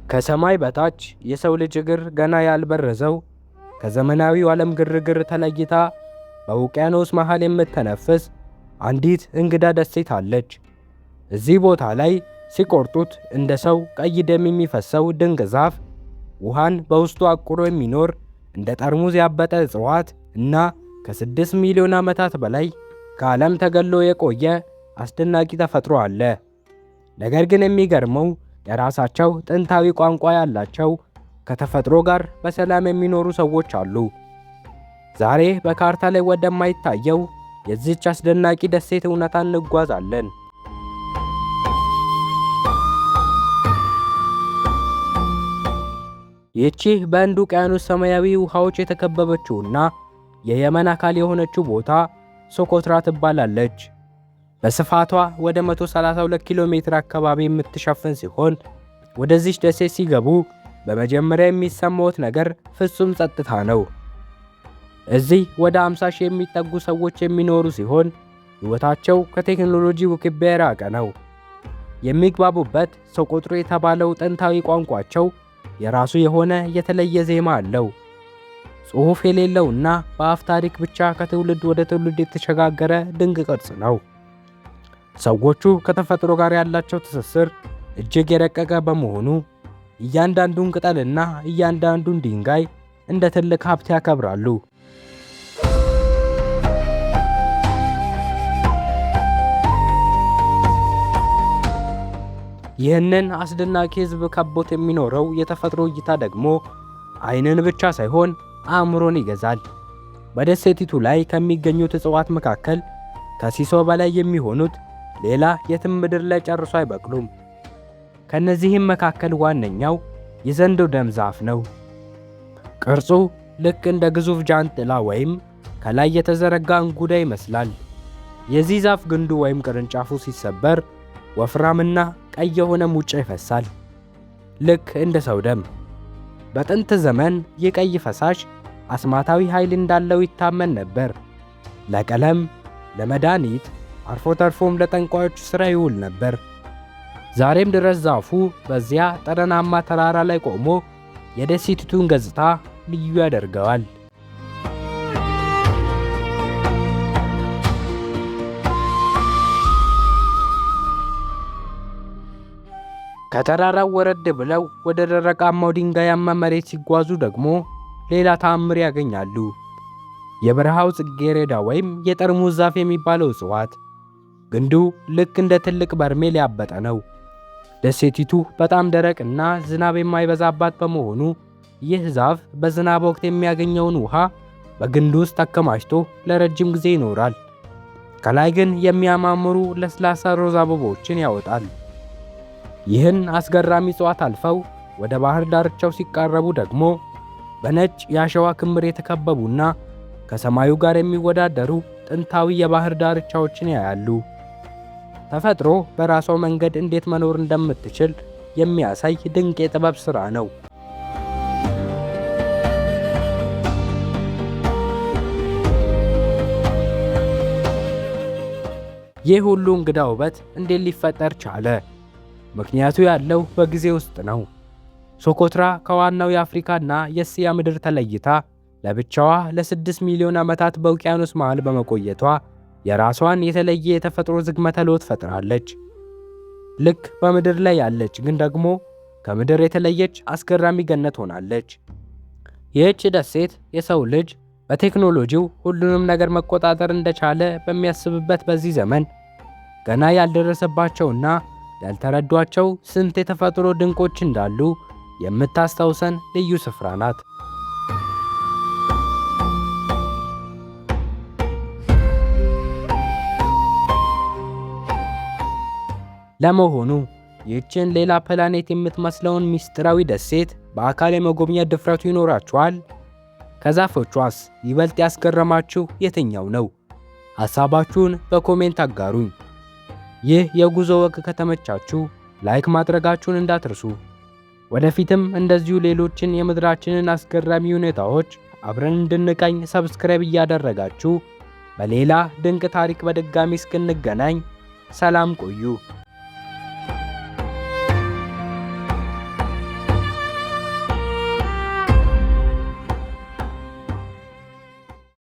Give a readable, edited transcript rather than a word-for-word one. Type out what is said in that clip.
ከሰማይ በታች የሰው ልጅ እግር ገና ያልበረዘው ከዘመናዊው ዓለም ግርግር ተለይታ በውቅያኖስ መሃል የምትተነፍስ አንዲት እንግዳ ደሴት አለች። እዚህ ቦታ ላይ ሲቆርጡት እንደ ሰው ቀይ ደም የሚፈሰው ድንቅ ዛፍ፣ ውሃን በውስጡ አቁሮ የሚኖር እንደ ጠርሙዝ ያበጠ እጽዋት እና ከ6 ሚሊዮን ዓመታት በላይ ከዓለም ተገሎ የቆየ አስደናቂ ተፈጥሮ አለ። ነገር ግን የሚገርመው የራሳቸው ጥንታዊ ቋንቋ ያላቸው ከተፈጥሮ ጋር በሰላም የሚኖሩ ሰዎች አሉ። ዛሬ በካርታ ላይ ወደማይታየው የዚህች አስደናቂ ደሴት እውነታ እንጓዛለን። ይህቺ በህንድ ውቅያኖስ ሰማያዊ ውሃዎች የተከበበችውና የየመን አካል የሆነችው ቦታ ሶኮትራ ትባላለች። በስፋቷ ወደ 132 ኪሎ ሜትር አካባቢ የምትሸፍን ሲሆን ወደዚች ደሴት ሲገቡ በመጀመሪያ የሚሰማዎት ነገር ፍጹም ጸጥታ ነው። እዚህ ወደ 50 ሺህ የሚጠጉ ሰዎች የሚኖሩ ሲሆን ሕይወታቸው ከቴክኖሎጂ ውክቢያ የራቀ ነው። የሚግባቡበት ሶቆጥሮ የተባለው ጥንታዊ ቋንቋቸው የራሱ የሆነ የተለየ ዜማ አለው። ጽሑፍ የሌለውና በአፍ ታሪክ ብቻ ከትውልድ ወደ ትውልድ የተሸጋገረ ድንቅ ቅርጽ ነው። ሰዎቹ ከተፈጥሮ ጋር ያላቸው ትስስር እጅግ የረቀቀ በመሆኑ እያንዳንዱን ቅጠልና እያንዳንዱን ድንጋይ እንደ ትልቅ ሀብት ያከብራሉ። ይህንን አስደናቂ ሕዝብ ከቦት የሚኖረው የተፈጥሮ እይታ ደግሞ ዓይንን ብቻ ሳይሆን አእምሮን ይገዛል። በደሴቲቱ ላይ ከሚገኙት እጽዋት መካከል ከሲሶ በላይ የሚሆኑት ሌላ የትም ምድር ላይ ጨርሶ አይበቅሉም። ከነዚህም መካከል ዋነኛው የዘንዶ ደም ዛፍ ነው። ቅርጹ ልክ እንደ ግዙፍ ጃንጥላ ወይም ከላይ የተዘረጋ እንጉዳ ይመስላል። የዚህ ዛፍ ግንዱ ወይም ቅርንጫፉ ሲሰበር ወፍራምና ቀይ የሆነ ሙጫ ይፈሳል፣ ልክ እንደ ሰው ደም። በጥንት ዘመን ይህ ቀይ ፈሳሽ አስማታዊ ኃይል እንዳለው ይታመን ነበር። ለቀለም፣ ለመድኃኒት፣ አልፎ ተርፎም ለጠንቋዮች ሥራ ይውል ነበር። ዛሬም ድረስ ዛፉ በዚያ ጠረናማ ተራራ ላይ ቆሞ የደሴቲቱን ገጽታ ልዩ ያደርገዋል። ከተራራው ወረድ ብለው ወደ ደረቃማው ድንጋያማ መሬት ሲጓዙ ደግሞ ሌላ ተአምር ያገኛሉ። የበረሃው ጽጌረዳ ወይም የጠርሙዝ ዛፍ የሚባለው እጽዋት ግንዱ ልክ እንደ ትልቅ በርሜል ያበጠ ነው። ደሴቲቱ በጣም ደረቅና ዝናብ የማይበዛባት በመሆኑ ይህ ዛፍ በዝናብ ወቅት የሚያገኘውን ውሃ በግንዱ ውስጥ አከማችቶ ለረጅም ጊዜ ይኖራል። ከላይ ግን የሚያማምሩ ለስላሳ ሮዝ አበቦችን ያወጣል። ይህን አስገራሚ እጽዋት አልፈው ወደ ባህር ዳርቻው ሲቃረቡ ደግሞ በነጭ የአሸዋ ክምር የተከበቡና ከሰማዩ ጋር የሚወዳደሩ ጥንታዊ የባህር ዳርቻዎችን ያያሉ። ተፈጥሮ በራሷ መንገድ እንዴት መኖር እንደምትችል የሚያሳይ ድንቅ የጥበብ ሥራ ነው። ይህ ሁሉ እንግዳ ውበት እንዴት ሊፈጠር ቻለ? ምክንያቱ ያለው በጊዜ ውስጥ ነው። ሶኮትራ ከዋናው የአፍሪካና የእስያ ምድር ተለይታ ለብቻዋ ለ6 ሚሊዮን ዓመታት በውቅያኖስ መሃል በመቆየቷ የራሷን የተለየ የተፈጥሮ ዝግመተ ለውጥ ፈጥራለች። ልክ በምድር ላይ ያለች ግን ደግሞ ከምድር የተለየች አስገራሚ ገነት ሆናለች። ይህች ደሴት የሰው ልጅ በቴክኖሎጂው ሁሉንም ነገር መቆጣጠር እንደቻለ በሚያስብበት በዚህ ዘመን ገና ያልደረሰባቸውና ያልተረዷቸው ስንት የተፈጥሮ ድንቆች እንዳሉ የምታስታውሰን ልዩ ስፍራ ናት። ለመሆኑ ይህችን ሌላ ፕላኔት የምትመስለውን ሚስጥራዊ ደሴት በአካል የመጎብኘት ድፍረቱ ይኖራችኋል? ከዛፎቿስ ይበልጥ ያስገረማችሁ የትኛው ነው? ሐሳባችሁን በኮሜንት አጋሩኝ። ይህ የጉዞ ወግ ከተመቻችሁ ላይክ ማድረጋችሁን እንዳትርሱ። ወደፊትም እንደዚሁ ሌሎችን የምድራችንን አስገራሚ ሁኔታዎች አብረን እንድንቃኝ ሰብስክራይብ እያደረጋችሁ በሌላ ድንቅ ታሪክ በድጋሚ እስክንገናኝ ሰላም ቆዩ።